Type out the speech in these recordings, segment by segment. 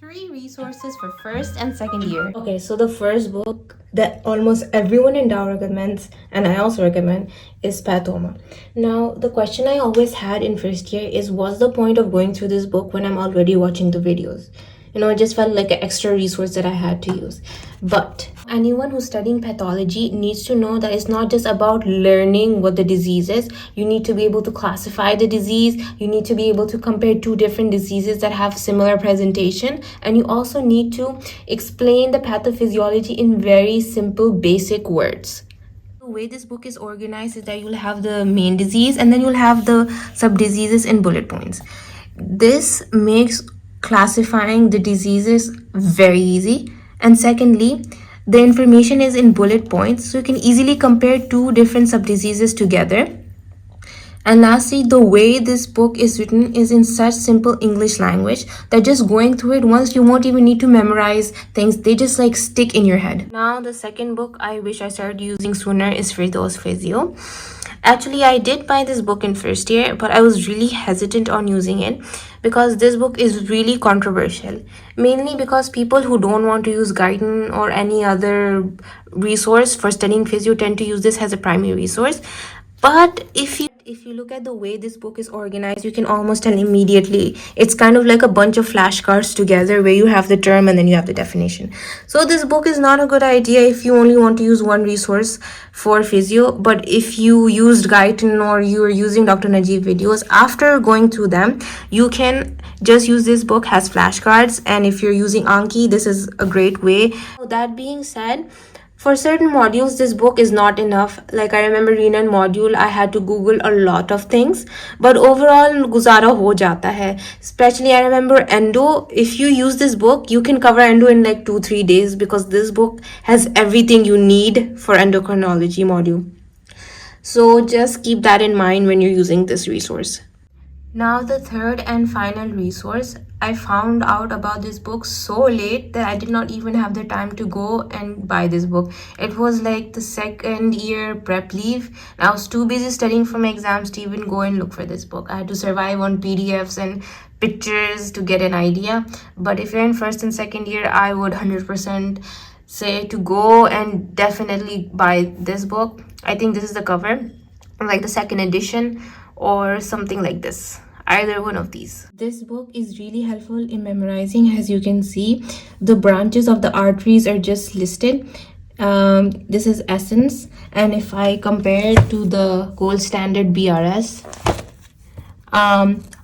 3 resources for first and second year. Okay, so the first book that almost everyone in Dow recommends, and I also recommend, is Pathoma. Now, the question I always had in first year is, what's the point of going through this book when I'm already watching the videos? It just felt like an extra resource that I had to use. But anyone who's studying pathology needs to know that it's not just about learning what the disease is. You need to be able to classify the disease. You need to be able to compare two different diseases that have similar presentation. And you also need to explain the pathophysiology in very simple, basic words. The way this book is organized is that you'll have the main disease and then you'll have the subdiseases in bullet points. This makes classifying the diseases very easy, and secondly, the information is in bullet points, so you can easily compare two different subdiseases together. And lastly, the way this book is written is in such simple English language that just going through it once, you won't even need to memorize things. They just like stick in your head. Now, the second book I wish I started using sooner is Firdaus Physio. Actually, I did buy this book in first year, but I was really hesitant on using it because this book is really controversial. Mainly because people who don't want to use Guyton or any other resource for studying physio tend to use this as a primary resource. But if you look at the way this book is organized, you can almost tell immediately it's kind of like a bunch of flashcards together where you have the term and then you have the definition. So this book is not a good idea if you only want to use one resource for physio. But if you used Guyton or you're using Dr. Najib videos, after going through them, you can just use this book as flashcards. And if you're using Anki, this is a great way. So that being said, for certain modules, this book is not enough. Like I remember renal module, I had to Google a lot of things. But overall, guzara ho jata hai. Especially I remember endo. If you use this book, you can cover endo in like 2-3 days because this book has everything you need for endocrinology module. So just keep that in mind when you're using this resource. Now the third and final resource, I found out about this book so late that I did not even have the time to go and buy this book. It was like the second year prep leave. And I was too busy studying for my exams to even go and look for this book. I had to survive on PDFs and pictures to get an idea. But if you're in first and second year, I would 100% say to go and definitely buy this book. I think this is the cover, like the second edition or something like this. Either one of these. This book is really helpful in memorizing. As you can see, the branches of the arteries are just listed. This is Essence, and if I compare it to the gold standard BRS,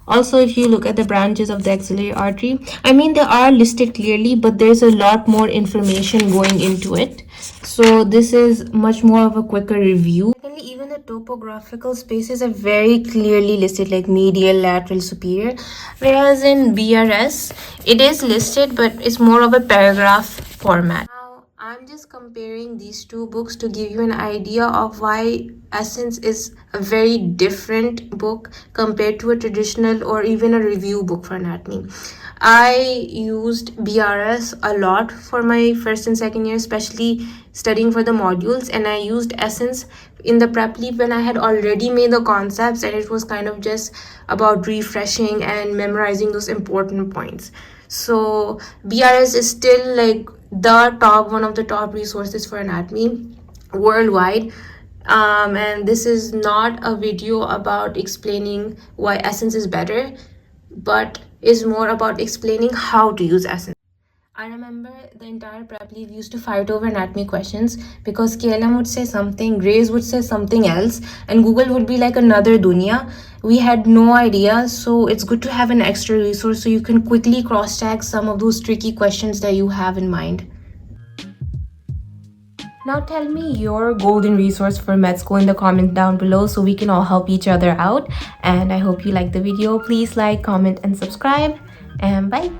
also if you look at the branches of the axillary artery, I mean they are listed clearly, but there's a lot more information going into it. So this is much more of a quicker review. Even the topographical spaces are very clearly listed, like medial, lateral, superior, whereas in BRS it is listed but it's more of a paragraph format. Now I'm just comparing these two books to give you an idea of why Essence is a very different book compared to a traditional or even a review book for anatomy. I used BRS a lot for my first and second year, especially studying for the modules, and I used Essence in the prep leave when I had already made the concepts and it was kind of just about refreshing and memorizing those important points. So BRS is still like the top, one of the top resources for anatomy worldwide. And this is not a video about explaining why Essence is better, but is more about explaining how to use Essence. I remember the entire prep leave used to fight over anatomy questions because KLM would say something, Grace would say something else, and Google would be like another dunya. We had no idea, so it's good to have an extra resource so you can quickly cross-check some of those tricky questions that you have in mind. Now tell me your golden resource for med school in the comments down below so we can all help each other out. And I hope you liked the video. Please like, comment, and subscribe. And bye.